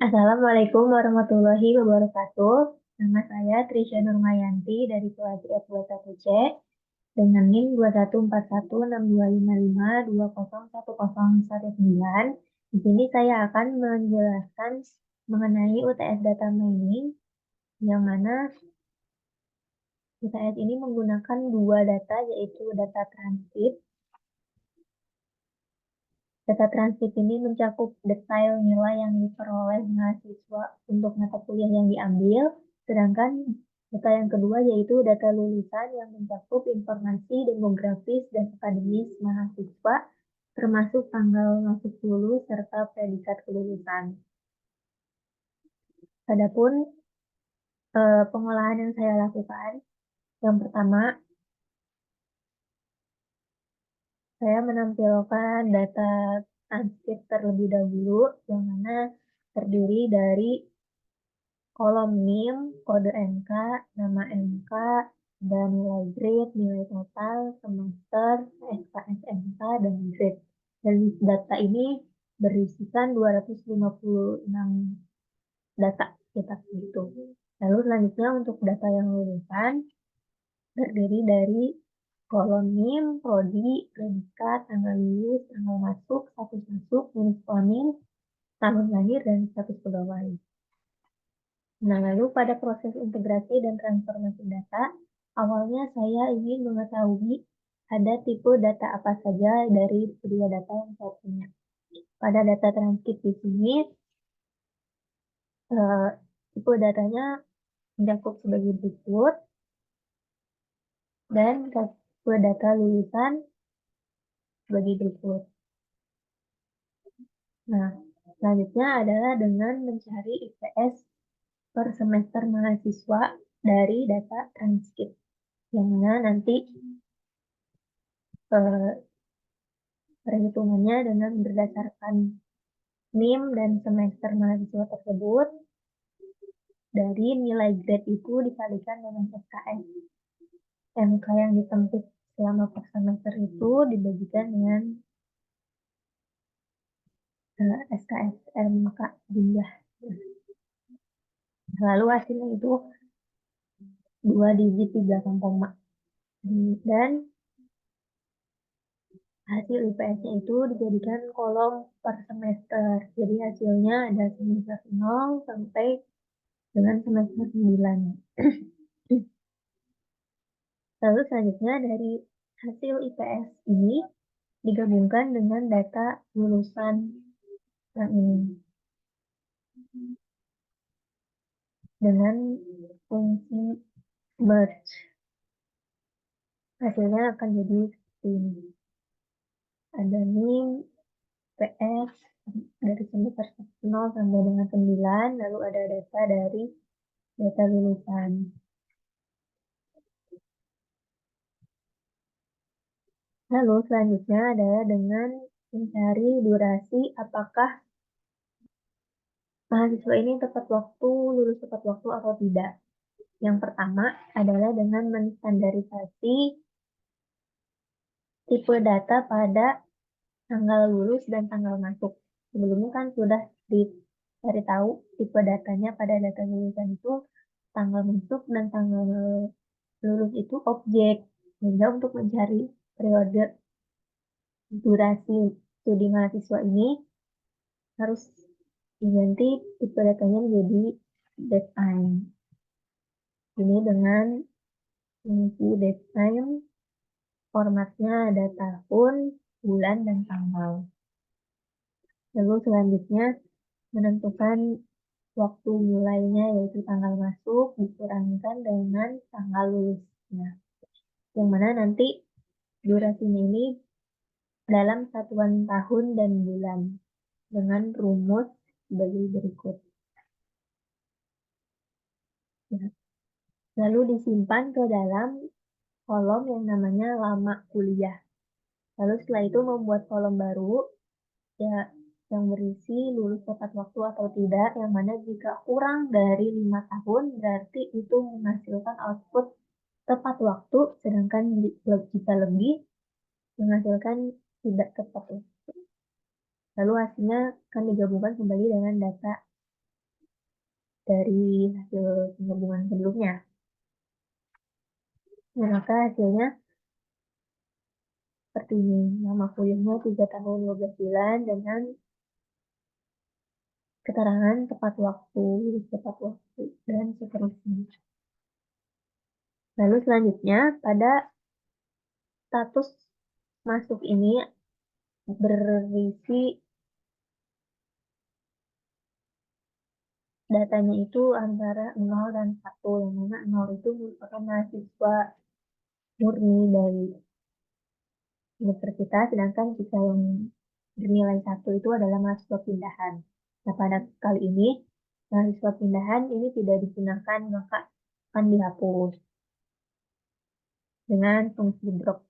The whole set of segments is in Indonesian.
Assalamualaikum warahmatullahi wabarakatuh. Nama saya Trisha Nurmayanti dari kelas F21C dengan NIM 21416255201019. Di sini saya akan menjelaskan mengenai UTS Data Mining, yang mana UTS ini menggunakan dua data, yaitu data transkrip. Data transkrip ini mencakup detail nilai yang diperoleh mahasiswa untuk mata kuliah yang diambil, sedangkan data yang kedua yaitu data lulusan yang mencakup informasi demografis dan akademis mahasiswa, termasuk tanggal masuk lulus serta predikat kelulusan. Adapun pengolahan yang saya lakukan, yang pertama, saya menampilkan data transkrip terlebih dahulu, yang mana terdiri dari kolom NIM, kode NK, nama NK, dan nilai grade, nilai total, semester, SKSMK, dan grade. Dan data ini berisikan 256 data kita gitu. Lalu selanjutnya untuk data yang lulusan terdiri dari kolom NIM, prodi, predikat, tanggal lulus, tanggal masuk, status masuk, jenis kelamin, tahun lahir, dan status pegawai. Nah, lalu pada proses integrasi dan transformasi data, awalnya saya ingin mengetahui ada tipe data apa saja dari kedua data yang saya punya. Pada data transkrip di sini, tipe datanya mencakup sebagai berikut, dan tipe data lulusan sebagai berikut. Nah, selanjutnya adalah dengan mencari IPS per semester mahasiswa dari data transkrip, yang mana nanti perhitungannya dengan berdasarkan NIM dan semester mahasiswa tersebut, dari nilai grade itu dikalikan dengan SKS. MK yang ditempuh selama per semester itu dibagikan dengan SKS MK jumlah. Lalu hasilnya itu 2 digit di belakang koma. Dan hasil IPS-nya itu dijadikan kolom per semester. Jadi hasilnya ada semester 0 sampai dengan semester 9. Lalu selanjutnya dari hasil IPS ini digabungkan dengan data lulusan yang ini dengan fungsi merge. Hasilnya akan jadi seperti ini. Ada NIM, PS dari semester 0 sampai dengan 9, lalu ada data dari data lulusan. Lalu selanjutnya adalah dengan mencari durasi apakah mahasiswa ini tepat waktu, lulus tepat waktu atau tidak. Yang pertama adalah dengan menstandarisasi tipe data pada tanggal lulus dan tanggal masuk. Sebelumnya kan sudah dicari tahu tipe datanya pada data lulusan itu tanggal masuk dan tanggal lulus itu objek. Sehingga untuk mencari periode durasi studi mahasiswa ini harus diganti tipe datanya menjadi date time. Ini dengan fungsi date time, formatnya ada tahun, bulan, dan tanggal. Lalu selanjutnya menentukan waktu mulainya yaitu tanggal masuk dikurangkan dengan tanggal lulusnya. Yang mana nanti durasinya ini dalam satuan tahun dan bulan dengan rumus sebagai berikut. Lalu disimpan ke dalam kolom yang namanya lama kuliah. Lalu setelah itu membuat kolom baru ya yang berisi lulus tepat waktu atau tidak, yang mana jika kurang dari 5 tahun berarti itu menghasilkan output tepat waktu, sedangkan jika lebih menghasilkan tidak tepat waktu. Lalu hasilnya akan digabungkan kembali dengan data dari hasil penggabungan sebelumnya. Nah, maka hasilnya seperti ini. Nama kuliahnya 3 tahun 12 bulan dengan keterangan tepat waktu, dan seterusnya. Lalu selanjutnya, pada status masuk ini berisi datanya itu antara 0 dan 1, yang mana 0 itu merupakan mahasiswa murni dari universitas, sedangkan jika yang bernilai 1 itu adalah mahasiswa pindahan. Nah, pada kali ini, mahasiswa pindahan ini tidak digunakan, maka akan dihapus dengan fungsi drop.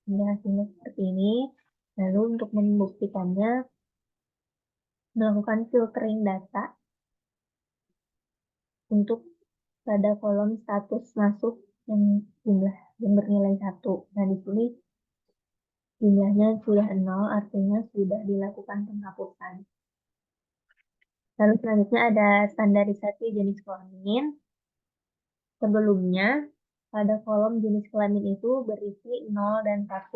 Ini hasilnya seperti ini. Lalu untuk membuktikannya, melakukan filtering data untuk pada kolom status masuk yang jumlah yang bernilai 1. Nah, di sini jumlahnya sudah 0, artinya sudah dilakukan penghapusan. Lalu selanjutnya ada standarisasi jenis kelamin. Sebelumnya, pada kolom jenis kelamin itu berisi 0 dan 1.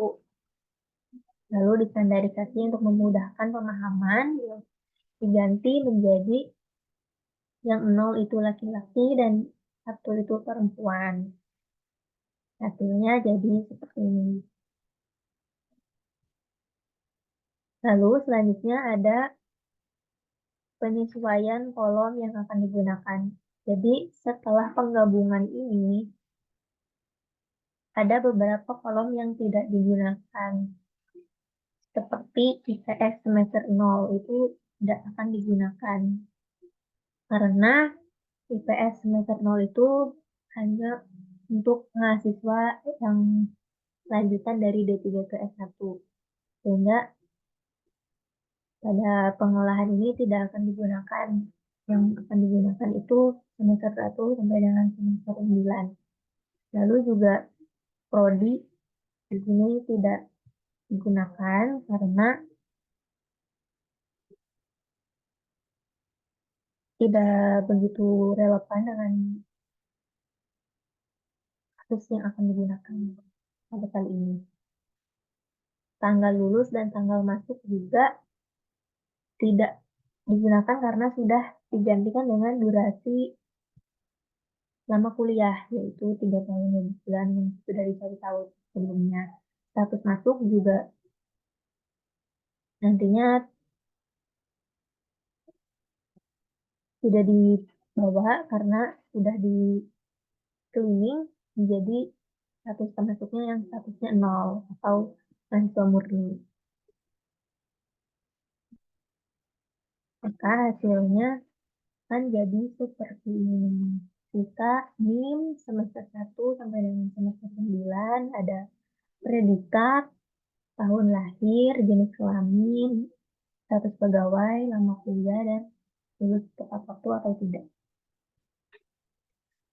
Lalu distandarisasi untuk memudahkan pemahaman, diganti menjadi yang 0 itu laki-laki dan 1 itu perempuan. Hasilnya jadi seperti ini. Lalu selanjutnya ada penyesuaian kolom yang akan digunakan. Jadi setelah penggabungan ini, ada beberapa kolom yang tidak digunakan. Seperti IPS semester 0 itu tidak akan digunakan. Karena IPS semester 0 itu hanya untuk mahasiswa yang lanjutan dari D3 ke S1. Sehingga pada pengolahan ini tidak akan digunakan. Yang akan digunakan itu semester 1 sampai dengan semester 9. Lalu juga prodi di sini tidak digunakan karena tidak begitu relevan dengan kasus yang akan digunakan pada kali ini. Tanggal lulus dan tanggal masuk juga tidak digunakan karena sudah digantikan dengan durasi lama kuliah, yaitu 3 tahun 12 bulan yang sudah dicari tahu sebelumnya. Status masuk juga nantinya tidak dibawa karena sudah di cleaning menjadi status masuknya yang statusnya 0 atau mahasiswa murni. Maka hasilnya kan jadi seperti ini. Kita NIM semester 1 sampai dengan semester 9, ada predikat, tahun lahir, jenis kelamin, status pegawai, lama kuliah, dan lulus tepat waktu atau tidak.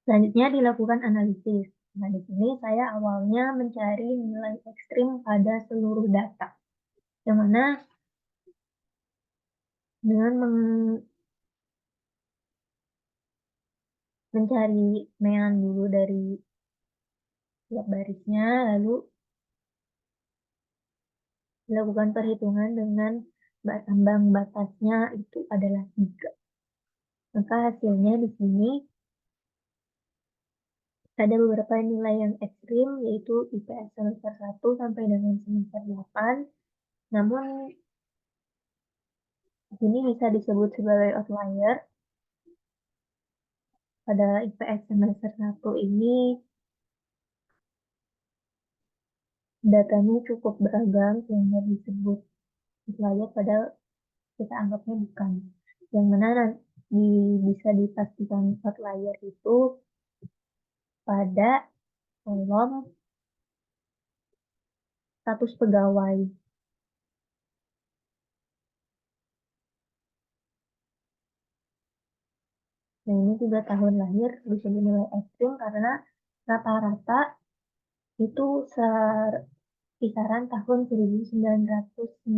Selanjutnya dilakukan analisis. Nah, di sini saya awalnya mencari nilai ekstrim pada seluruh data, yang mana dengan mencari mean dulu dari tiap barisnya, lalu dilakukan perhitungan dengan ambang batasnya itu adalah 3. Maka hasilnya di sini ada beberapa nilai yang ekstrim, yaitu IPS semester 1 sampai dengan semester 8. Namun, ini bisa disebut sebagai outlier. Pada IPS semester 1 ini, datanya cukup beragam, sehingga disebut outlier, padahal kita anggapnya bukan. Yang mana bisa dipastikan outlier itu pada kolom status pegawai. Nah, ini juga tahun lahir bisa dinilai ekstrim karena rata-rata itu kisaran tahun 1990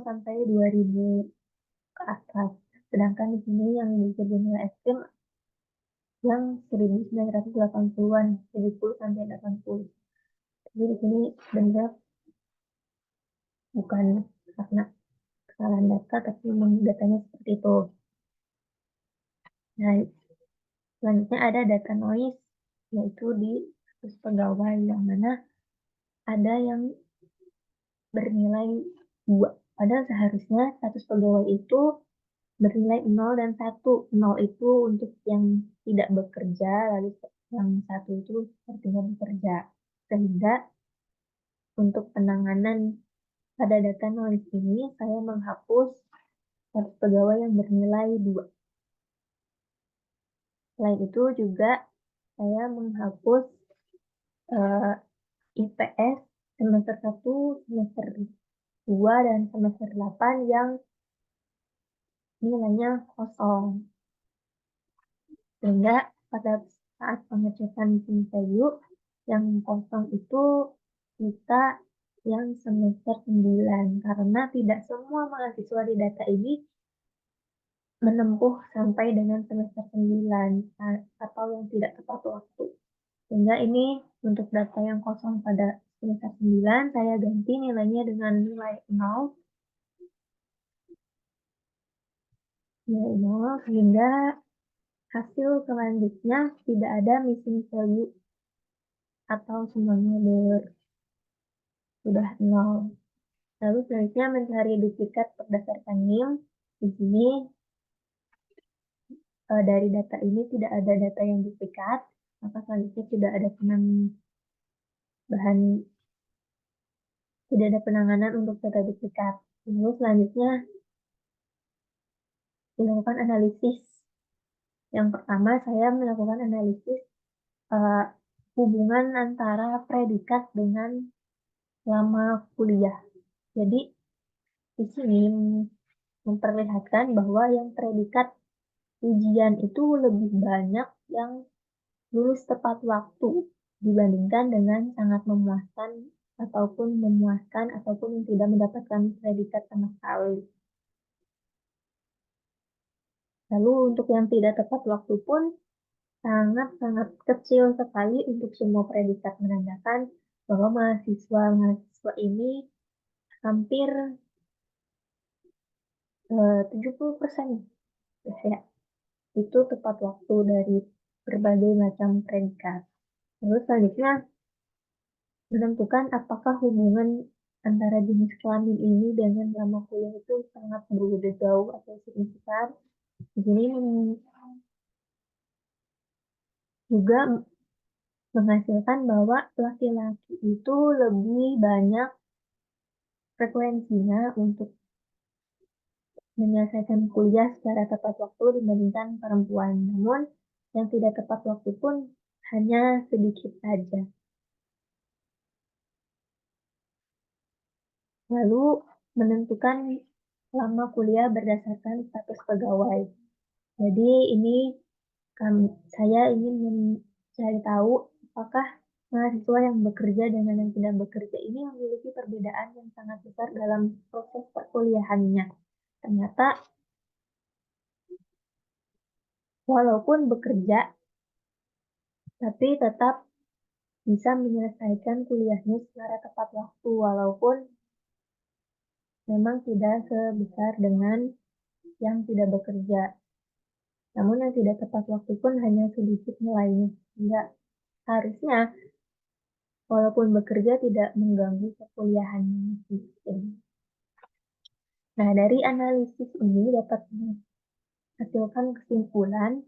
sampai 2000 ke atas. Sedangkan di sini yang bisa dinilai ekstrim yang 1980-an, 70 sampai 80. Jadi di sini sebenarnya bukan karena kesalahan data, tapi memang datanya seperti itu. Nah, selanjutnya ada data noise, yaitu di status pegawai, yang mana ada yang bernilai 2. Padahal seharusnya status pegawai itu bernilai 0 dan 1. 0 itu untuk yang tidak bekerja, lalu yang 1 itu artinya bekerja. Sehingga untuk penanganan pada data noise ini, saya menghapus status pegawai yang bernilai 2. Selain itu juga saya menghapus IPS semester 1, semester 2, dan semester 8 yang nilainya kosong. Sehingga pada saat pengecekan mesin value yang kosong itu kita yang semester 9, karena tidak semua mahasiswa di data ini menempuh sampai dengan semester 9 atau yang tidak tepat waktu. Sehingga ini untuk data yang kosong pada semester 9 saya ganti nilainya dengan nilai 0. Nilai 0 sehingga hasil selanjutnya tidak ada missing value atau semuanya sudah 0. Lalu selanjutnya mencari duplikat berdasarkan NIM. Di sini dari data ini tidak ada data yang duplikat, maka selanjutnya tidak ada penanganan untuk data duplikat. Lalu selanjutnya dilakukan analisis. Yang pertama saya melakukan analisis hubungan antara predikat dengan lama kuliah. Jadi di sini memperlihatkan bahwa yang predikat ujian itu lebih banyak yang lulus tepat waktu dibandingkan dengan sangat memuaskan ataupun yang tidak mendapatkan predikat sama sekali. Lalu untuk yang tidak tepat waktu pun sangat-sangat kecil sekali untuk semua predikat, menandakan bahwa mahasiswa ini hampir 70% ya, itu tepat waktu dari berbagai macam predikat. Lalu selanjutnya menentukan apakah hubungan antara jenis kelamin ini dengan lama kuliah itu sangat berbeda jauh atau signifikan. Di sini juga menghasilkan bahwa laki-laki itu lebih banyak frekuensinya untuk menyelesaikan kuliah secara tepat waktu dibandingkan perempuan. Namun, yang tidak tepat waktu pun hanya sedikit saja. Lalu, menentukan lama kuliah berdasarkan status pegawai. Jadi, ini saya ingin mencari tahu apakah mahasiswa yang bekerja dengan yang tidak bekerja ini memiliki perbedaan yang sangat besar dalam proses perkuliahannya. Ternyata walaupun bekerja, tapi tetap bisa menyelesaikan kuliahnya secara tepat waktu, walaupun memang tidak sebesar dengan yang tidak bekerja. Namun yang tidak tepat waktu pun hanya sedikit nilainya. Sehingga harusnya walaupun bekerja tidak mengganggu perkuliahannya. Nah, dari analisis ini dapat menghasilkan kesimpulan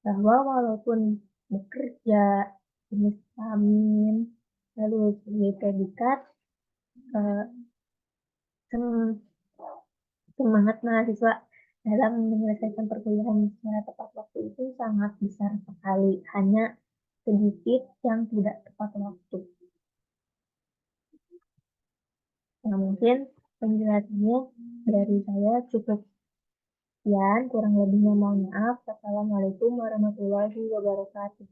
bahwa walaupun bekerja, jenis kelamin, lalu sebagai predikat, semangat mahasiswa dalam menyelesaikan perkuliahan secara tepat waktu itu sangat besar sekali, hanya sedikit yang tidak tepat waktu. Nah, mungkin penjelasannya dari saya cukup sekian, kurang lebihnya mohon maaf. Assalamualaikum warahmatullahi wabarakatuh.